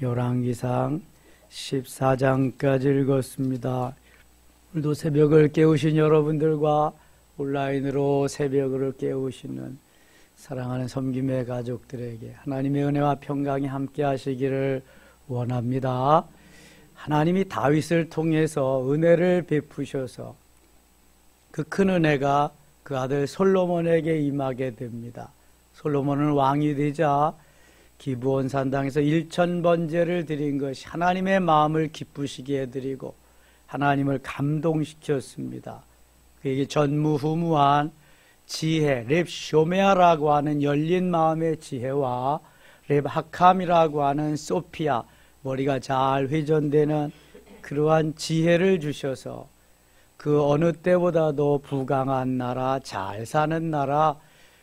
열왕기상 14장까지 읽었습니다. 오늘도 새벽을 깨우신 여러분들과 온라인으로 새벽을 깨우시는 사랑하는 섬김의 가족들에게 하나님의 은혜와 평강이 함께 하시기를 원합니다. 하나님이 다윗을 통해서 은혜를 베푸셔서 그 큰 은혜가 그 아들 솔로몬에게 임하게 됩니다. 솔로몬은 왕이 되자 기브온 산당에서 1000번제를 드린 것이 하나님의 마음을 기쁘시게 해드리고 하나님을 감동시켰습니다. 그에게 전무후무한 지혜, 렙 쇼메아라고 하는 열린 마음의 지혜와 렙 하캄이라고 하는 소피아, 머리가 잘 회전되는 그러한 지혜를 주셔서 그 어느 때보다도 부강한 나라, 잘 사는 나라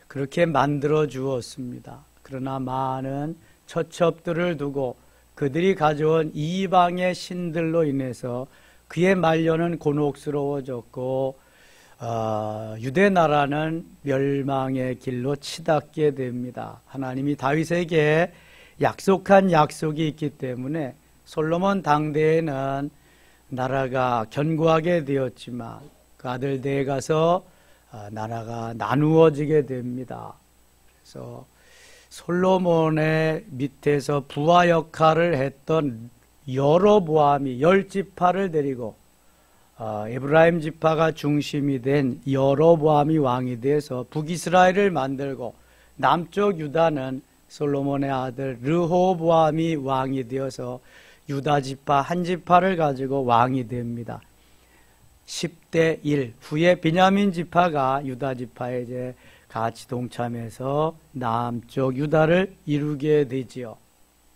그렇게 만들어 주었습니다. 그러나 많은 처첩들을 두고 그들이 가져온 이방의 신들로 인해서 그의 말년은 곤혹스러워졌고 유대 나라는 멸망의 길로 치닫게 됩니다. 하나님이 다윗에게 약속한 약속이 있기 때문에 솔로몬 당대에는 나라가 견고하게 되었지만 그 아들 대에 가서 나라가 나누어지게 됩니다. 그래서 솔로몬의 밑에서 부하 역할을 했던 여로보암이 10지파를 데리고 에브라임 지파가 중심이 된 여로보암이 왕이 돼서 북이스라엘을 만들고 남쪽 유다는 솔로몬의 아들 르호보암이 왕이 되어서 유다 지파 한 지파를 가지고 왕이 됩니다. 10대 1 후에 베냐민 지파가 유다 지파에 이제 같이 동참해서 남쪽 유다를 이루게 되지요.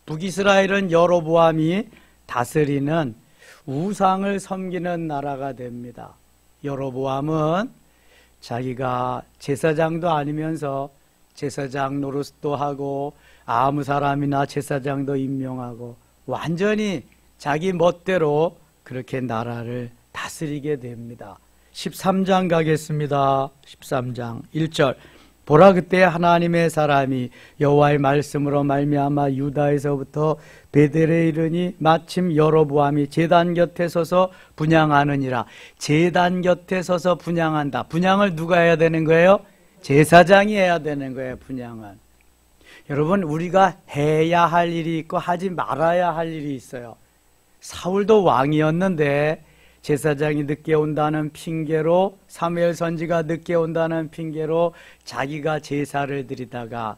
북이스라엘은 여로보암이 다스리는 우상을 섬기는 나라가 됩니다. 여로보암은 자기가 제사장도 아니면서 제사장 노릇도 하고 아무 사람이나 제사장도 임명하고 완전히 자기 멋대로 그렇게 나라를 다스리게 됩니다. 13장 가겠습니다. 13장 1절 보라 그때 하나님의 사람이 여호와의 말씀으로 말미암아 유다에서부터 베델에 이르니 마침 여로보암이 제단 곁에 서서 분향하느니라. 제단 곁에 서서 분향한다. 분향을 누가 해야 되는 거예요? 제사장이 해야 되는 거예요. 분향은. 여러분 우리가 해야 할 일이 있고 하지 말아야 할 일이 있어요. 사울도 왕이었는데 제사장이 늦게 온다는 핑계로 사무엘 선지가 늦게 온다는 핑계로 자기가 제사를 드리다가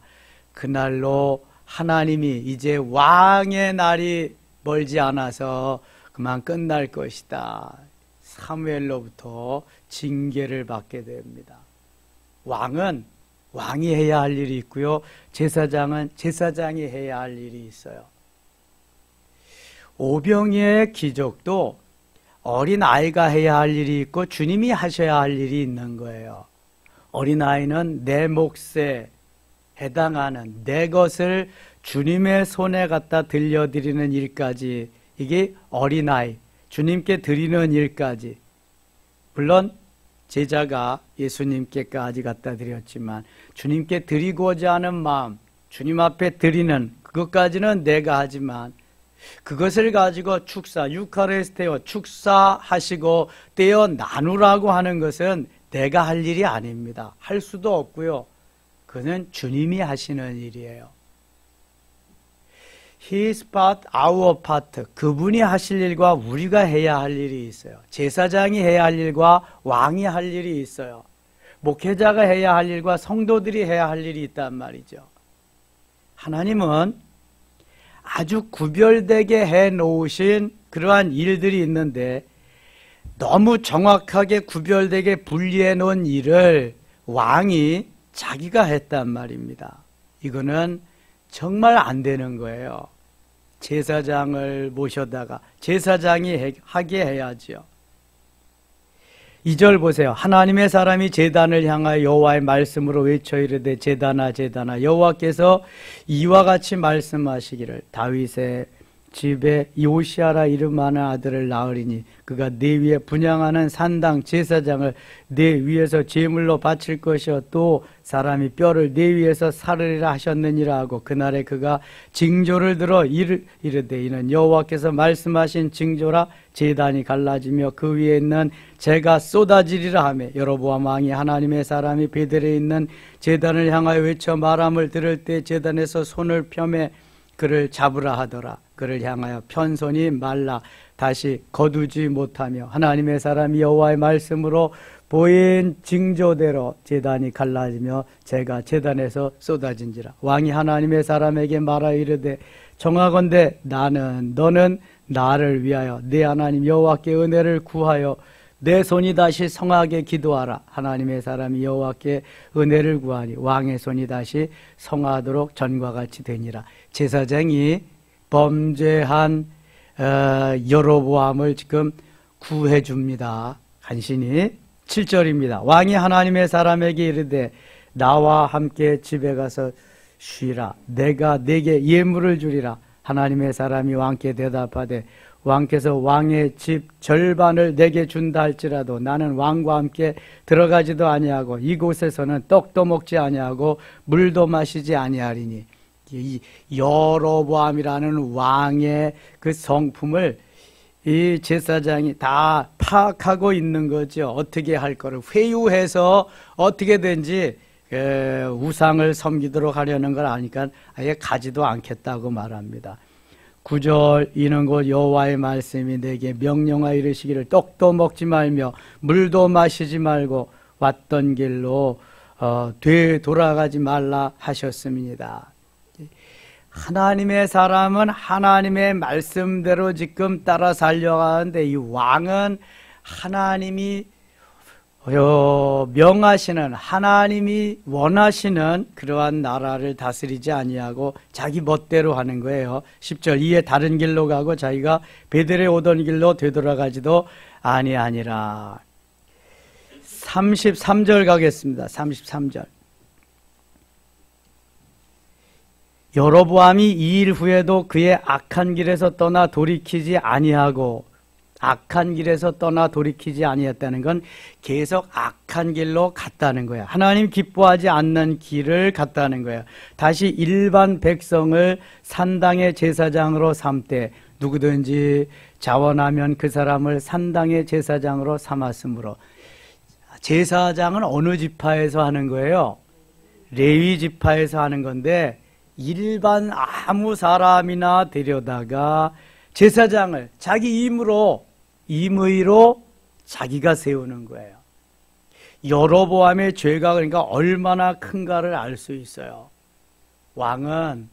그날로 하나님이 이제 왕의 날이 멀지 않아서 그만 끝날 것이다. 사무엘로부터 징계를 받게 됩니다. 왕은 왕이 해야 할 일이 있고요. 제사장은 제사장이 해야 할 일이 있어요. 오병이의 기적도 어린아이가 해야 할 일이 있고 주님이 하셔야 할 일이 있는 거예요. 어린아이는 내 몫에 해당하는 내 것을 주님의 손에 갖다 들려드리는 일까지, 이게 어린아이, 주님께 드리는 일까지. 물론 제자가 예수님께까지 갖다 드렸지만 주님께 드리고자 하는 마음, 주님 앞에 드리는 그것까지는 내가 하지만 그것을 가지고 축사, 유카리스테오 축사하시고 떼어 나누라고 하는 것은 내가 할 일이 아닙니다. 할 수도 없고요. 그는 주님이 하시는 일이에요. His part, our part. 그분이 하실 일과 우리가 해야 할 일이 있어요. 제사장이 해야 할 일과 왕이 할 일이 있어요. 목회자가 해야 할 일과 성도들이 해야 할 일이 있단 말이죠. 하나님은 아주 구별되게 해놓으신 그러한 일들이 있는데 너무 정확하게 구별되게 분리해 놓은 일을 왕이 자기가 했단 말입니다. 이거는 정말 안 되는 거예요. 제사장을 모셔다가 제사장이 하게 해야죠. 2절 보세요. 하나님의 사람이 제단을 향하여 여호와의 말씀으로 외쳐 이르되 제단아 제단아 여호와께서 이와 같이 말씀하시기를 다윗의 집에 요시아라 이름 많은 아들을 낳으리니 그가 내 위에 분향하는 산당 제사장을 내 위에서 제물로 바칠 것이요 또 사람이 뼈를 내 위에서 사르리라 하셨느니라 하고 그날에 그가 징조를 들어 이르되 이는 여호와께서 말씀하신 징조라 제단이 갈라지며 그 위에 있는 재가 쏟아지리라 하며 여로보암 왕이 하나님의 사람이 베델에 있는 제단을 향하여 외쳐 말함을 들을 때 제단에서 손을 펴매 그를 잡으라 하더라. 그를 향하여 편손이 말라 다시 거두지 못하며 하나님의 사람이 여호와의 말씀으로 보인 징조대로 제단이 갈라지며 재가 제단에서 쏟아진지라. 왕이 하나님의 사람에게 말하여 이르되 정하건대 너는 나를 위하여 내 하나님 여호와께 은혜를 구하여 내 손이 다시 성하게 기도하라. 하나님의 사람이 여호와께 은혜를 구하니 왕의 손이 다시 성하도록 전과 같이 되니라. 제사장이 범죄한 여로보암을 지금 구해 줍니다. 간신히 7절입니다. 왕이 하나님의 사람에게 이르되 나와 함께 집에 가서 쉬라. 내가 네게 예물을 주리라. 하나님의 사람이 왕께 대답하되 왕께서 왕의 집 절반을 내게 준다 할지라도 나는 왕과 함께 들어가지도 아니하고 이곳에서는 떡도 먹지 아니하고 물도 마시지 아니하리니. 이 여로보암이라는 왕의 그 성품을 이 제사장이 다 파악하고 있는 거죠. 어떻게 할 거를 회유해서 어떻게든지 우상을 섬기도록 하려는 걸 아니까 아예 가지도 않겠다고 말합니다. 9절 이는 곧 여호와의 말씀이 내게 명령하여 이르시기를 떡도 먹지 말며 물도 마시지 말고 왔던 길로 되돌아가지 말라 하셨습니다. 하나님의 사람은 하나님의 말씀대로 지금 따라 살려가는데 이 왕은 하나님이 명하시는 하나님이 원하시는 그러한 나라를 다스리지 아니하고 자기 멋대로 하는 거예요. 10절 이에 다른 길로 가고 자기가 베델에 오던 길로 되돌아가지도 아니하니라. 33절 가겠습니다. 33절 여로보암이 이 일 후에도 그의 악한 길에서 떠나 돌이키지 아니하고 악한 길에서 떠나 돌이키지 아니했다는 건 계속 악한 길로 갔다는 거야. 하나님 기뻐하지 않는 길을 갔다는 거야. 다시 일반 백성을 산당의 제사장으로 삼되 누구든지 자원하면 그 사람을 산당의 제사장으로 삼았으므로. 제사장은 어느 지파에서 하는 거예요? 레위 지파에서 하는 건데 일반 아무 사람이나 데려다가 제사장을 자기 임의로 자기가 세우는 거예요. 여로보암의 죄가 그러니까 얼마나 큰가를 알 수 있어요. 왕은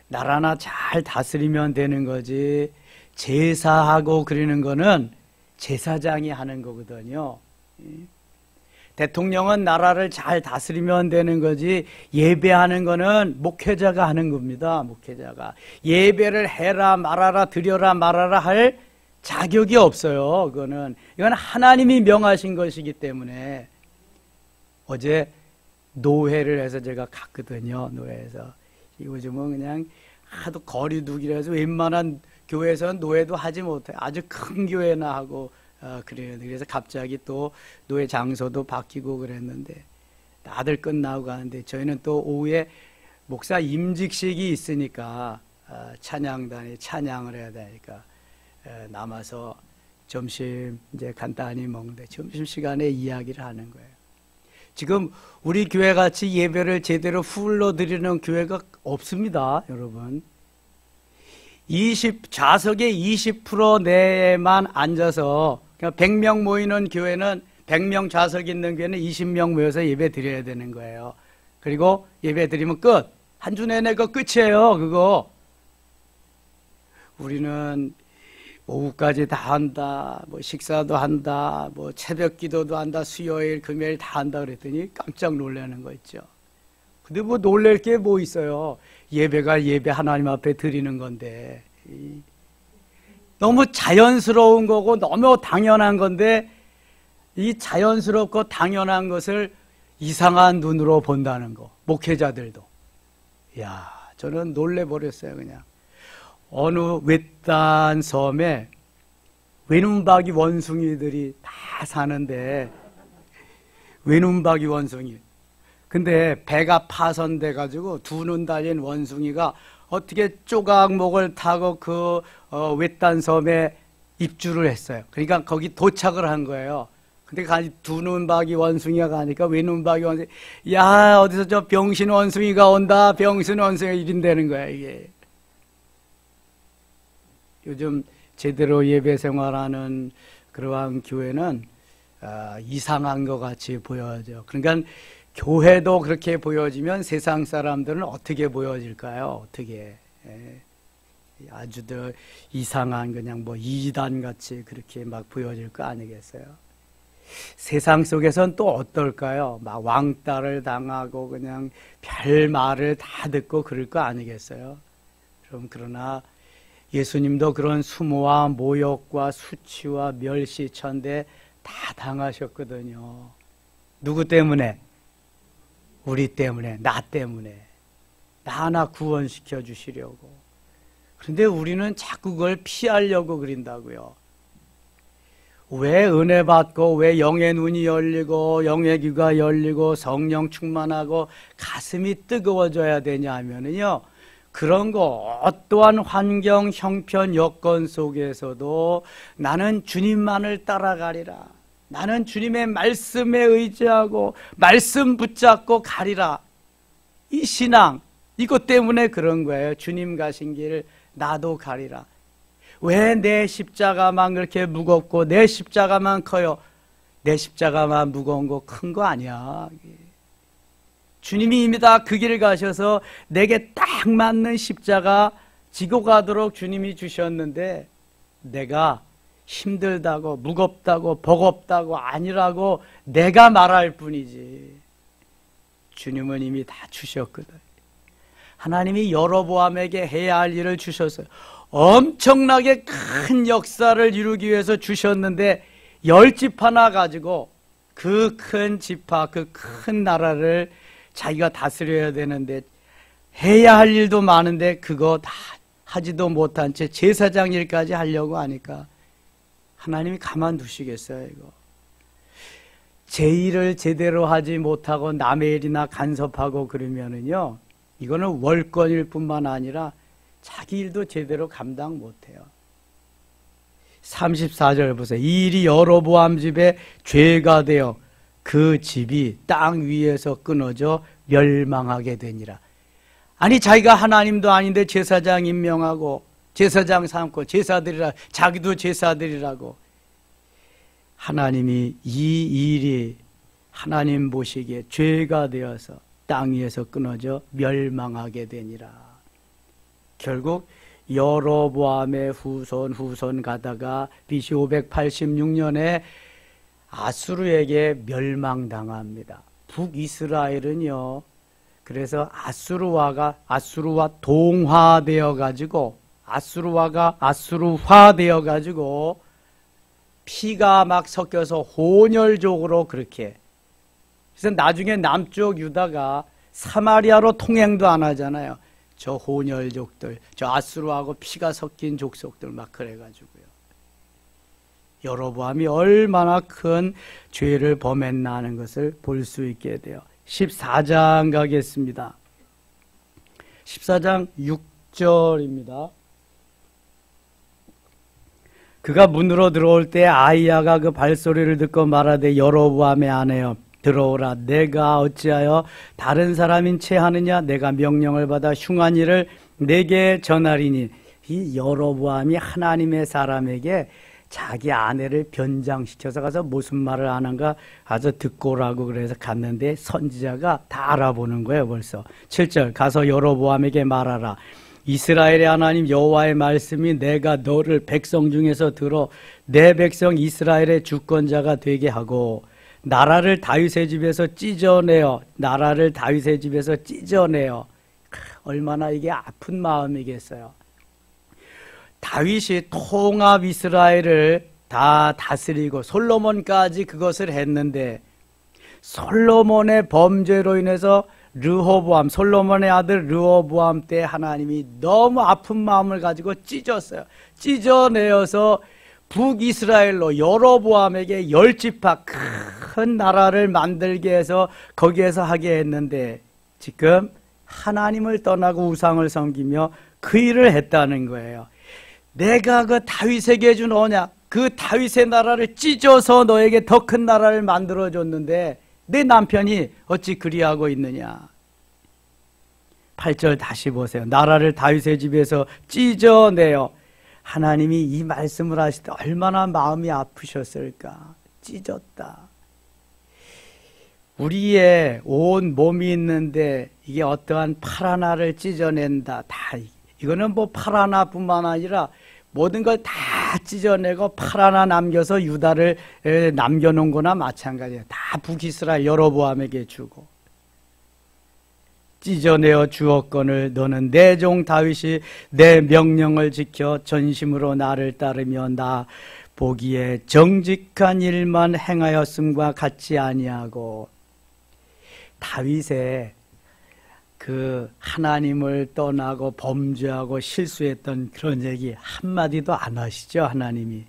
나라나 잘 다스리면 되는 거지 제사하고 그러는 거는 제사장이 하는 거거든요. 대통령은 나라를 잘 다스리면 되는 거지 예배하는 거는 목회자가 하는 겁니다. 목회자가 예배를 해라 말아라 드려라 말아라 할 자격이 없어요. 이건 하나님이 명하신 것이기 때문에. 어제 노회를 해서 제가 갔거든요. 노회에서 요즘은 그냥 하도 거리두기를 해서 웬만한 교회에서는 노회도 하지 못해요. 아주 큰 교회나 하고 그래요. 그래서 갑자기 또 노회 장소도 바뀌고 그랬는데 다들 끝나고 가는데 저희는 또 오후에 목사 임직식이 있으니까 찬양단에 찬양을 해야 되니까 남아서 점심 이제 간단히 먹는데 점심시간에 이야기를 하는 거예요. 지금 우리 교회 같이 예배를 제대로 풀로 드리는 교회가 없습니다, 여러분. 좌석의 20% 내에만 앉아서 그러니까 100명 모이는 교회는 100명 좌석 있는 교회는 20명 모여서 예배 드려야 되는 거예요. 그리고 예배 드리면 끝. 한 주 내내 그 끝이에요, 그거. 우리는 오후까지 다 한다, 뭐 식사도 한다, 뭐 새벽 기도도 한다, 수요일, 금요일 다 한다 그랬더니 깜짝 놀라는 거 있죠. 근데 뭐 놀랄 게 뭐 있어요. 예배가 예배 하나님 앞에 드리는 건데. 너무 자연스러운 거고 너무 당연한 건데 이 자연스럽고 당연한 것을 이상한 눈으로 본다는 거. 목회자들도. 이야, 저는 놀래버렸어요, 그냥. 어느 외딴 섬에 외눈박이 원숭이들이 다 사는데, 외눈박이 원숭이. 근데 배가 파손돼 가지고 두 눈 달린 원숭이가 어떻게 조각목을 타고 그 외딴 섬에 입주를 했어요. 그러니까 거기 도착을 한 거예요. 근데 두 눈박이 원숭이가 가니까 외눈박이 원숭이, 야, 어디서 저 병신 원숭이가 온다. 병신 원숭이가 이린다는 거야, 이게. 요즘 제대로 예배 생활하는 그러한 교회는 이상한 것 같이 보여져. 그러니까 교회도 그렇게 보여지면 세상 사람들은 어떻게 보여질까요? 어떻게? 아주 더 이상한 그냥 뭐 이단 같이 그렇게 막 보여질 거 아니겠어요? 세상 속에선 또 어떨까요? 막 왕따를 당하고 그냥 별 말을 다 듣고 그럴 거 아니겠어요? 그러나 예수님도 그런 수모와 모욕과 수치와 멸시천대 다 당하셨거든요. 누구 때문에? 우리 때문에, 나 때문에. 나 하나 구원시켜 주시려고. 그런데 우리는 자꾸 그걸 피하려고 그린다고요. 왜 은혜 받고, 왜 영의 눈이 열리고, 영의 귀가 열리고, 성령 충만하고, 가슴이 뜨거워져야 되냐 하면은요, 그런 거 어떠한 환경, 형편, 여건 속에서도 나는 주님만을 따라가리라. 나는 주님의 말씀에 의지하고 말씀 붙잡고 가리라. 이 신앙, 이것 때문에 그런 거예요. 주님 가신 길 나도 가리라. 왜 내 십자가만 그렇게 무겁고 내 십자가만 커요? 내 십자가만 무거운 거 큰 거 아니야. 주님이 이미 다 그 길을 가셔서 내게 딱 맞는 십자가 지고 가도록 주님이 주셨는데, 내가 힘들다고 무겁다고 버겁다고 아니라고 내가 말할 뿐이지. 주님은 이미 다 주셨거든. 하나님이 여로보암에게 해야 할 일을 주셨어요. 엄청나게 큰 역사를 이루기 위해서 주셨는데 10집 하나 가지고 그 큰 지파, 그 큰 나라를 자기가 다스려야 되는데, 해야 할 일도 많은데 그거 다 하지도 못한 채 제사장 일까지 하려고 하니까 하나님이 가만두시겠어요? 이거 제 일을 제대로 하지 못하고 남의 일이나 간섭하고 그러면은요, 이거는 월권일 뿐만 아니라 자기 일도 제대로 감당 못해요. 34절 보세요. 이 일이 여로보암 집에 죄가 되어 그 집이 땅 위에서 끊어져 멸망하게 되니라. 아니, 자기가 하나님도 아닌데 제사장 임명하고 제사장 삼고 제사드리라, 자기도 제사드리라고. 하나님이 이 일이 하나님 보시기에 죄가 되어서 땅 위에서 끊어져 멸망하게 되니라. 결국 여로보암의 후손 가다가 BC 586년에 아수르에게 멸망당합니다. 북이스라엘은요, 그래서 아수르와 동화되어 가지고, 아수르화되어 가지고 피가 막 섞여서 혼혈족으로 그렇게. 그래서 나중에 남쪽 유다가 사마리아로 통행도 안 하잖아요. 저 혼혈족들, 저 아수르하고 피가 섞인 족속들 막 그래가지고요. 여로보암이 얼마나 큰 죄를 범했나 하는 것을 볼 수 있게 돼요. 14장 가겠습니다. 14장 6절입니다. 그가 문으로 들어올 때 아이야가 그 발소리를 듣고 말하되 여로보암의 아내여 들어오라. 내가 어찌하여 다른 사람인 채 하느냐? 내가 명령을 받아 흉한 일을 내게 전하리니. 이 여로보암이 하나님의 사람에게 자기 아내를 변장시켜서 가서 무슨 말을 하는가 가서 듣고 오라고 그래서 갔는데 선지자가 다 알아보는 거예요. 벌써 7절 가서 여로보암에게 말하라. 이스라엘의 하나님 여호와의 말씀이 내가 너를 백성 중에서 들어 내 백성 이스라엘의 주권자가 되게 하고 나라를 다윗의 집에서 찢어내어 얼마나 이게 아픈 마음이겠어요. 다윗이 통합 이스라엘을 다 다스리고 솔로몬까지 그것을 했는데 솔로몬의 범죄로 인해서 르호보암, 솔로몬의 아들 르호보암 때 하나님이 너무 아픈 마음을 가지고 찢었어요. 찢어내어서 북이스라엘로 여로보암에게 10지파 큰 나라를 만들게 해서 거기에서 하게 했는데 지금 하나님을 떠나고 우상을 섬기며 그 일을 했다는 거예요. 내가 그 다윗에게 준 언약, 그 다윗의 나라를 찢어서 너에게 더 큰 나라를 만들어줬는데 내 남편이 어찌 그리하고 있느냐. 8절 다시 보세요. 나라를 다윗의 집에서 찢어내어. 하나님이 이 말씀을 하실 때 얼마나 마음이 아프셨을까. 찢었다. 우리의 온 몸이 있는데 이게 어떠한 팔 하나를 찢어낸다. 다 이거는 뭐 팔 하나뿐만 아니라 모든 걸 다 찢어내고 팔 하나 남겨서 유다를 남겨놓은 거나 마찬가지예요. 다 북이스라엘 여로보암에게 주고 찢어내어 주었거늘 너는 내 종 다윗이 내 명령을 지켜 전심으로 나를 따르며 나 보기에 정직한 일만 행하였음과 같지 아니하고. 다윗의 그 하나님을 떠나고 범죄하고 실수했던 그런 얘기 한마디도 안 하시죠. 하나님이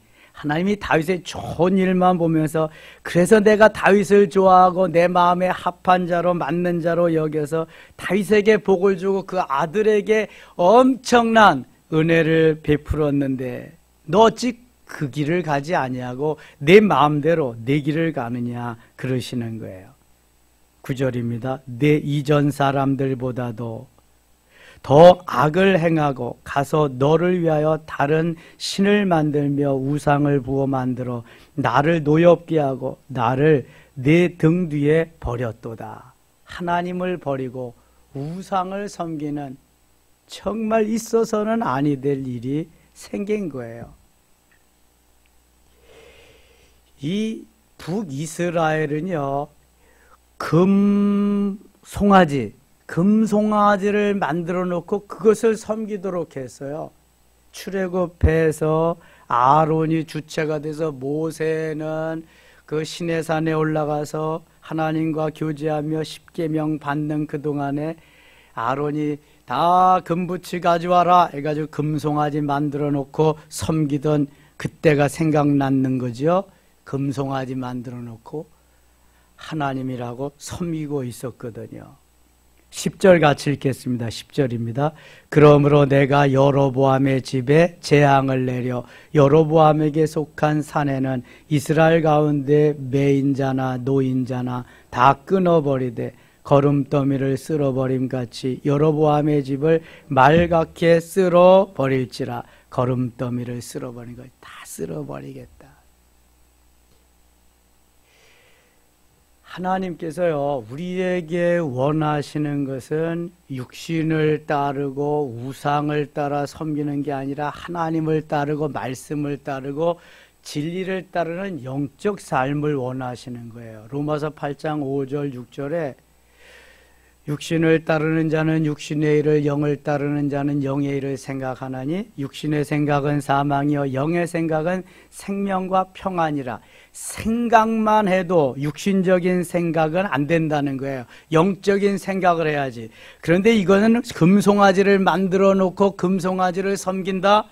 다윗의 좋은 일만 보면서 그래서 내가 다윗을 좋아하고 내 마음에 합한 자로 맞는 자로 여겨서 다윗에게 복을 주고 그 아들에게 엄청난 은혜를 베풀었는데 너 어찌 그 길을 가지 아니하고 내 마음대로 내 길을 가느냐 그러시는 거예요. 9절입니다. 내 이전 사람들보다도 더 악을 행하고 가서 너를 위하여 다른 신을 만들며 우상을 부어 만들어 나를 노엽게 하고 나를 내 등 뒤에 버렸도다. 하나님을 버리고 우상을 섬기는 정말 있어서는 아니 될 일이 생긴 거예요. 이 북이스라엘은요, 금송아지를 만들어 놓고 그것을 섬기도록 했어요. 출애굽해서 아론이 주체가 돼서 모세는 그 시내산에 올라가서 하나님과 교제하며 십계명 받는 그동안에 아론이 다 금붙이 가져와라 해가지고 금송아지 만들어 놓고 섬기던 그때가 생각나는 거죠. 금송아지 만들어 놓고 하나님이라고 섬기고 있었거든요. 10절 같이 읽겠습니다. 10절입니다. 그러므로 내가 여로보암의 집에 재앙을 내려 여로보암에게 속한 산에는 이스라엘 가운데 매인자나 노인자나 다 끊어버리되 거름더미를 쓸어버림같이 여로보암의 집을 말갛게 쓸어버릴지라. 거름더미를 쓸어버린 걸 다 쓸어버리겠다. 하나님께서요, 우리에게 원하시는 것은 육신을 따르고 우상을 따라 섬기는 게 아니라 하나님을 따르고 말씀을 따르고 진리를 따르는 영적 삶을 원하시는 거예요. 로마서 8장 5절 6절에 육신을 따르는 자는 육신의 일을, 영을 따르는 자는 영의 일을 생각하나니 육신의 생각은 사망이요 영의 생각은 생명과 평안이라. 생각만 해도 육신적인 생각은 안 된다는 거예요. 영적인 생각을 해야지. 그런데 이거는 금송아지를 만들어 놓고 금송아지를 섬긴다?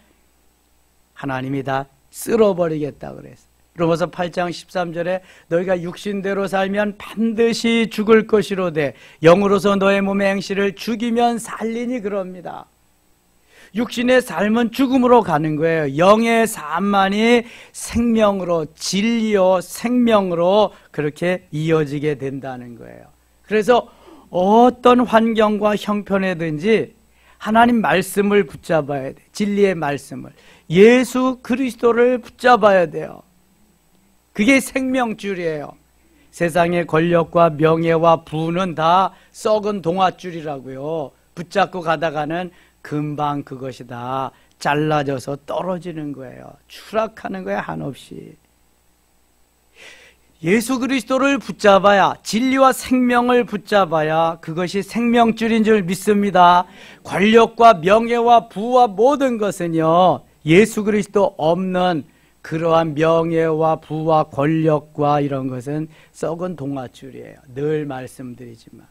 하나님이 다 쓸어버리겠다 그랬어요. 로마서 8장 13절에 너희가 육신대로 살면 반드시 죽을 것이로되 영으로서 너의 몸의 행실을 죽이면 살리니 그럽니다. 육신의 삶은 죽음으로 가는 거예요. 영의 삶만이 생명으로, 진리요 생명으로 그렇게 이어지게 된다는 거예요. 그래서 어떤 환경과 형편에든지 하나님 말씀을 붙잡아야 돼. 진리의 말씀을, 예수 그리스도를 붙잡아야 돼요. 그게 생명줄이에요. 세상의 권력과 명예와 부는 다 썩은 동아줄이라고요. 붙잡고 가다가는 금방 그것이 다 잘라져서 떨어지는 거예요. 추락하는 거예요, 한없이. 예수 그리스도를 붙잡아야, 진리와 생명을 붙잡아야 그것이 생명줄인 줄 믿습니다. 권력과 명예와 부와 모든 것은요, 예수 그리스도 없는 그러한 명예와 부와 권력과 이런 것은 썩은 동아줄이에요. 늘 말씀드리지만.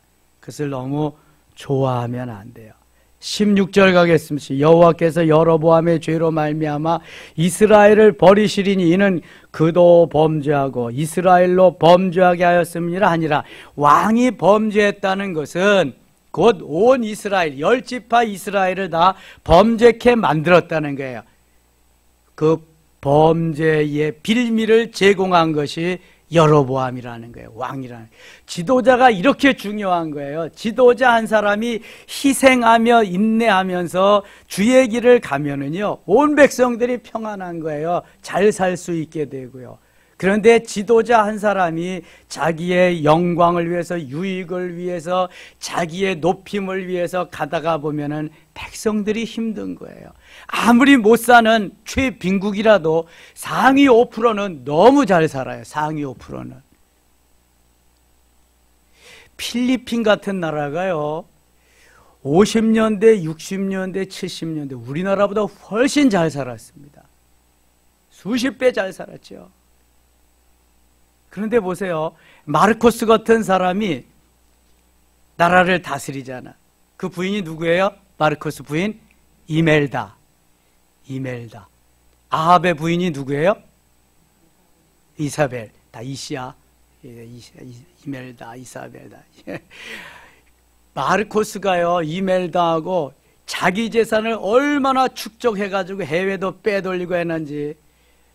그것을 너무 좋아하면 안 돼요. 16절 가겠습니다. 여호와께서 여로보암의 죄로 말미암아 이스라엘을 버리시리니 이는 그도 범죄하고 이스라엘로 범죄하게 하였음이라 하니라. 왕이 범죄했다는 것은 곧 온 이스라엘 10지파 이스라엘을 다 범죄케 만들었다는 거예요. 그 범죄의 빌미를 제공한 것이 여로보암이라는 거예요. 왕이라는 거예요. 지도자가 이렇게 중요한 거예요. 지도자 한 사람이 희생하며 인내하면서 주의 길을 가면은요, 온 백성들이 평안한 거예요. 잘 살 수 있게 되고요. 그런데 지도자 한 사람이 자기의 영광을 위해서, 유익을 위해서, 자기의 높임을 위해서 가다가 보면은 백성들이 힘든 거예요. 아무리 못 사는 최빈국이라도 상위 5%는 너무 잘 살아요. 상위 5%는. 필리핀 같은 나라가요, 50년대, 60년대, 70년대 우리나라보다 훨씬 잘 살았습니다. 수십 배 잘 살았죠. 그런데 보세요. 마르코스 같은 사람이 나라를 다스리잖아. 그 부인이 누구예요? 마르코스 부인 이멜다. 이멜다. 아합의 부인이 누구예요? 이사벨. 다 이시야. 이멜다, 이사벨다. 마르코스가요, 이멜다하고 자기 재산을 얼마나 축적해가지고 해외도 빼돌리고 했는지.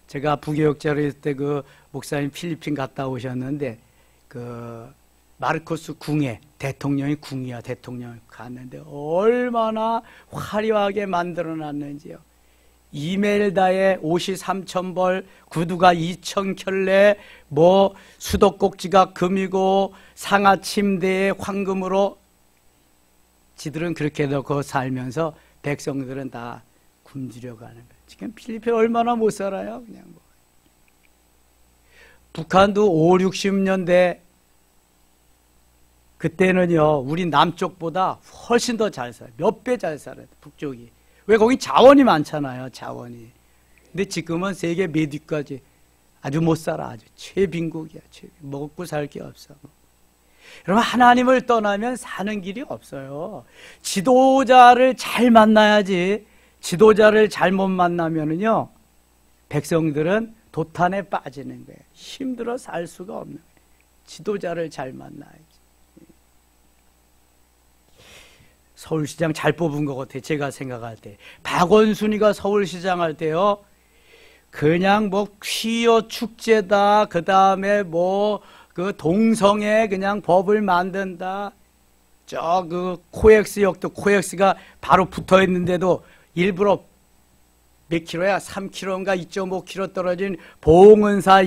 제가 부교육자로 있을 때 그 목사님 필리핀 갔다 오셨는데, 그 마르코스 궁에, 대통령이 궁이야, 대통령이 갔는데 얼마나 화려하게 만들어 놨는지요. 이멜다의 옷이 3,000벌, 구두가 2,000켤레, 뭐 수도꼭지가 금이고 상하 침대에 황금으로, 지들은 그렇게 넣고 살면서 백성들은 다 굶주려 가는 거예요. 지금 필리핀 얼마나 못 살아요? 그냥 뭐. 북한도 5, 60년대 그때는요, 우리 남쪽보다 훨씬 더 잘 살아요. 몇 배 잘 살아요, 북쪽이. 왜? 거기 자원이 많잖아요, 자원이. 근데 지금은 세계 몇 위까지 아주 못 살아. 아주 최빈국이야. 먹고 살 게 없어. 여러분, 하나님을 떠나면 사는 길이 없어요. 지도자를 잘 만나야지. 지도자를 잘못 만나면은요, 백성들은 도탄에 빠지는 거예요. 힘들어 살 수가 없는 거예요. 지도자를 잘 만나야지. 서울시장 잘 뽑은 것 같아요. 제가 생각할 때. 박원순이가 서울시장 할 때요, 그냥 뭐 퀴어 축제다, 그 다음에 뭐 그 동성애 그냥 법을 만든다. 저 그 코엑스역도 코엑스가 바로 붙어 있는데도 일부러 몇 킬로야? 3킬로인가 2.5킬로 떨어진 봉은사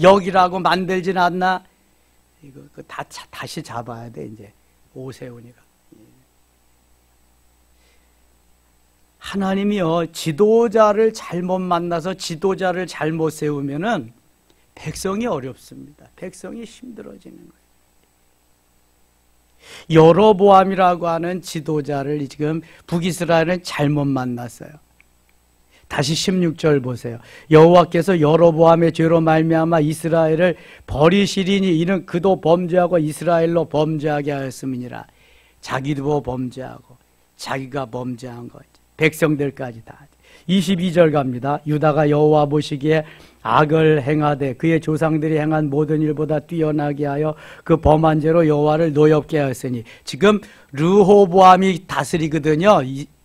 역이라고 만들진 않나? 이거 다시 잡아야 돼, 이제. 오세훈이가. 하나님이요, 지도자를 잘못 만나서 지도자를 잘못 세우면은 백성이 어렵습니다. 백성이 힘들어지는 거예요. 여로보암이라고 하는 지도자를 지금 북이스라엘은 잘못 만났어요. 다시 16절 보세요. 여호와께서 여로보암의 죄로 말미암아 이스라엘을 버리시리니 이는 그도 범죄하고 이스라엘로 범죄하게 하였음이니라. 자기도 범죄하고 자기가 범죄한 거, 백성들까지 다. 22절 갑니다. 유다가 여호와 보시기에 악을 행하되 그의 조상들이 행한 모든 일보다 뛰어나게 하여 그 범한 죄로 여호와를 노엽게 하였으니, 지금 르호보암이 다스리거든요.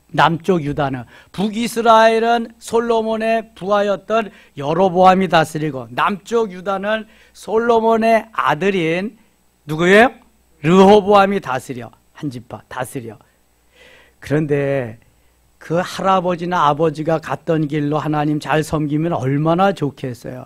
남쪽 유다는. 북이스라엘은 솔로몬의 부하였던 여로보암이 다스리고, 남쪽 유다는 솔로몬의 아들인 누구예요? 르호보암이 다스려. 한 지파 다스려. 그런데 그 할아버지나 아버지가 갔던 길로 하나님 잘 섬기면 얼마나 좋겠어요.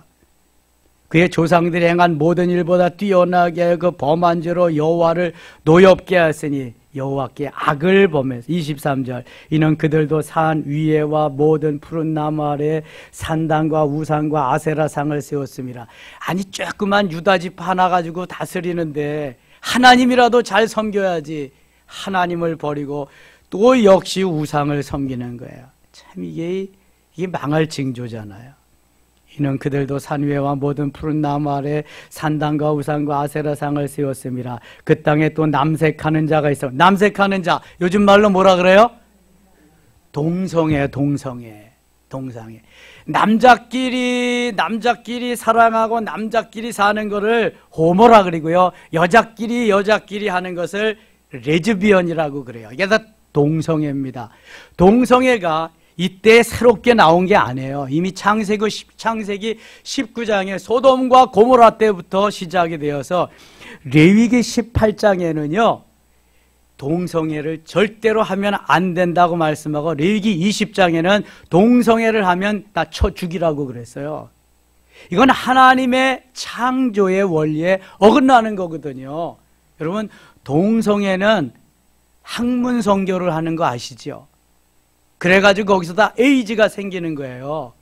그의 조상들이 행한 모든 일보다 뛰어나게 하여 그 범한 죄로 여호와를 노엽게 하였으니 여호와께 악을 범해서. 23절 이는 그들도 산 위에와 모든 푸른 나무 아래에 산당과 우상과 아세라상을 세웠습니다. 아니, 조그만 유다집 하나 가지고 다스리는데 하나님이라도 잘 섬겨야지. 하나님을 버리고 또 역시 우상을 섬기는 거예요. 참 이게 망할 징조잖아요. 이는 그들도 산 위에와 모든 푸른 나무 아래 산당과 우상과 아세라상을 세웠음이라. 그 땅에 또 남색하는 자가 있어. 남색하는 자, 요즘 말로 뭐라 그래요? 동성애. 남자끼리 사랑하고 남자끼리 사는 거를 호모라 그러고요, 여자끼리 하는 것을 레즈비언이라고 그래요. 이게 다 동성애입니다. 동성애가 이때 새롭게 나온 게 아니에요. 이미 창세기 19장에 소돔과 고모라 때부터 시작이 되어서 레위기 18장에는요 동성애를 절대로 하면 안 된다고 말씀하고, 레위기 20장에는 동성애를 하면 다 쳐 죽이라고 그랬어요. 이건 하나님의 창조의 원리에 어긋나는 거거든요. 여러분, 동성애는 학문 성교를 하는 거 아시죠? 그래가지고 거기서 다 에이즈가 생기는 거예요.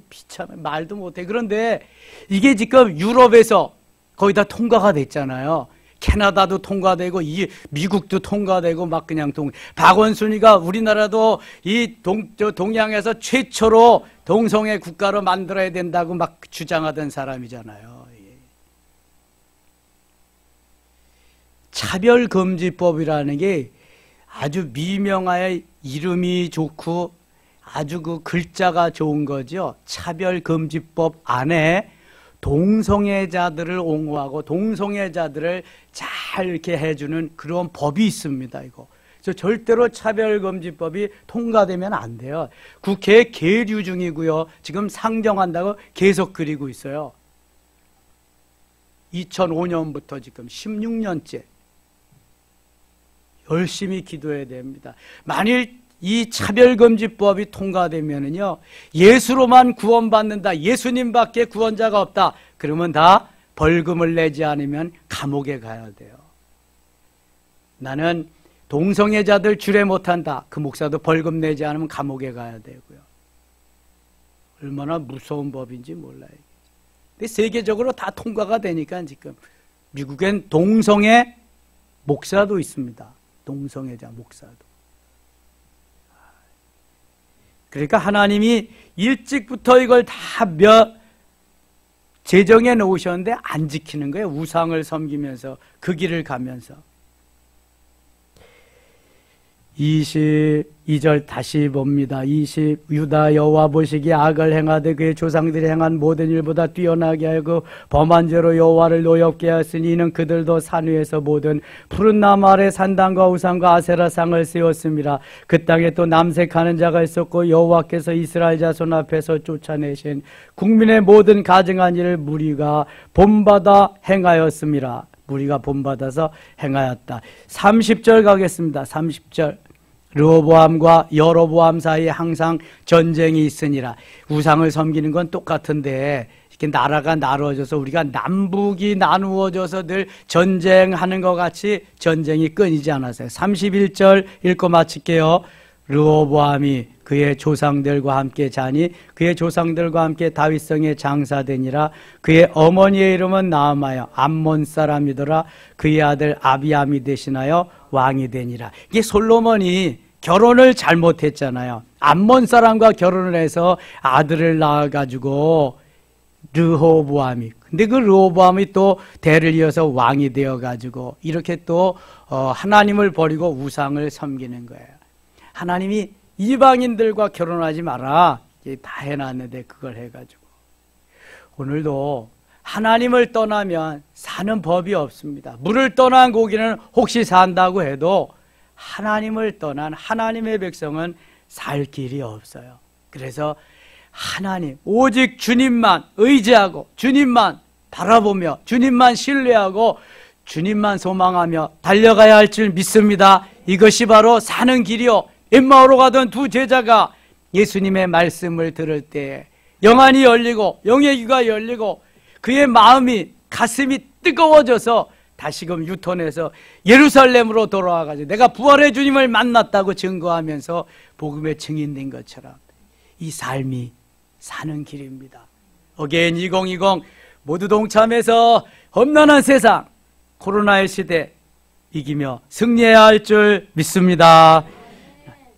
비참해, 말도 못해. 그런데 이게 지금 유럽에서 거의 다 통과가 됐잖아요. 캐나다도 통과되고 미국도 통과되고 막 그냥 박원순이가 우리나라도 이 동양에서 최초로 동성애 국가로 만들어야 된다고 막 주장하던 사람이잖아요. 차별금지법이라는 게 아주 미명하여 이름이 좋고 아주 그 글자가 좋은 거죠. 차별금지법 안에 동성애자들을 옹호하고 동성애자들을 잘 이렇게 해주는 그런 법이 있습니다. 이거. 그래서 절대로 차별금지법이 통과되면 안 돼요. 국회 계류 중이고요. 지금 상정한다고 계속 그리고 있어요. 2005년부터 지금 16년째. 열심히 기도해야 됩니다. 만일 이 차별금지법이 통과되면은요, 예수로만 구원받는다, 예수님밖에 구원자가 없다, 그러면 다 벌금을 내지 않으면 감옥에 가야 돼요. 나는 동성애자들 주례 못한다, 그 목사도 벌금 내지 않으면 감옥에 가야 되고요. 얼마나 무서운 법인지 몰라요. 근데 세계적으로 다 통과가 되니까 지금 미국엔 동성애 목사도 있습니다. 동성애자 목사도. 그러니까 하나님이 일찍부터 이걸 다 제정해 놓으셨는데 안 지키는 거예요. 우상을 섬기면서 그 길을 가면서. 22절 다시 봅니다. 유다 여호와 보시기에 악을 행하되 그의 조상들이 행한 모든 일보다 뛰어나게 하고 범한 죄로 여호와를 노엽게 하였으니 이는 그들도 산 위에서 모든 푸른 나무 아래 산당과 우상과 아세라상을 세웠습니다. 그 땅에 또 남색하는 자가 있었고 여호와께서 이스라엘 자손 앞에서 쫓아내신 국민의 모든 가증한 일을 무리가 본받아 행하였습니다. 무리가 본받아서 행하였다. 30절 가겠습니다. 30절. 르호보암과 여로보암 사이에 항상 전쟁이 있으니라. 우상을 섬기는 건 똑같은데 이렇게 나라가 나눠져서 우리가 남북이 나누어져서 늘 전쟁하는 것 같이 전쟁이 끊이지 않았어요. 31절 읽고 마칠게요. 르호보암이 그의 조상들과 함께 자니 그의 조상들과 함께 다윗성에 장사되니라. 그의 어머니의 이름은 나아마여 암몬 사람이더라. 그의 아들 아비암이 대신하여 왕이 되니라. 이게 솔로몬이 결혼을 잘못했잖아요. 암몬 사람과 결혼을 해서 아들을 낳아가지고 르호보암이, 근데 그 르호보암이 또 대를 이어서 왕이 되어가지고 이렇게 또 하나님을 버리고 우상을 섬기는 거예요. 하나님이 이방인들과 결혼하지 마라, 다 해놨는데 그걸 해가지고. 오늘도 하나님을 떠나면 사는 법이 없습니다. 물을 떠난 고기는 혹시 산다고 해도 하나님을 떠난 하나님의 백성은 살 길이 없어요. 그래서 하나님, 오직 주님만 의지하고 주님만 바라보며 주님만 신뢰하고 주님만 소망하며 달려가야 할 줄 믿습니다. 이것이 바로 사는 길이요. 엠마오로 가던 두 제자가 예수님의 말씀을 들을 때 영안이 열리고 영의 귀가 열리고 그의 마음이, 가슴이 뜨거워져서 다시금 유턴해서 예루살렘으로 돌아와가지고 내가 부활의 주님을 만났다고 증거하면서 복음의 증인된 것처럼 이 삶이 사는 길입니다. 어게인 2020 모두 동참해서 험난한 세상, 코로나의 시대 이기며 승리해야 할 줄 믿습니다.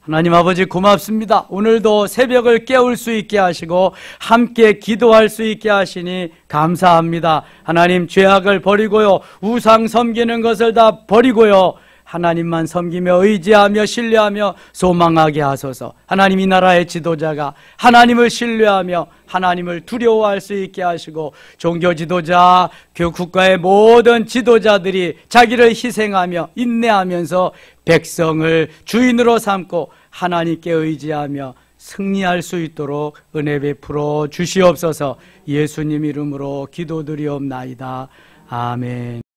하나님 아버지 고맙습니다. 오늘도 새벽을 깨울 수 있게 하시고 함께 기도할 수 있게 하시니 감사합니다. 하나님 죄악을 버리고요, 우상 섬기는 것을 다 버리고요, 하나님만 섬기며 의지하며 신뢰하며 소망하게 하소서. 하나님, 이 나라의 지도자가 하나님을 신뢰하며 하나님을 두려워할 수 있게 하시고, 종교 지도자, 국가의 모든 지도자들이 자기를 희생하며 인내하면서 백성을 주인으로 삼고 하나님께 의지하며 승리할 수 있도록 은혜 베풀어 주시옵소서. 예수님 이름으로 기도드리옵나이다. 아멘.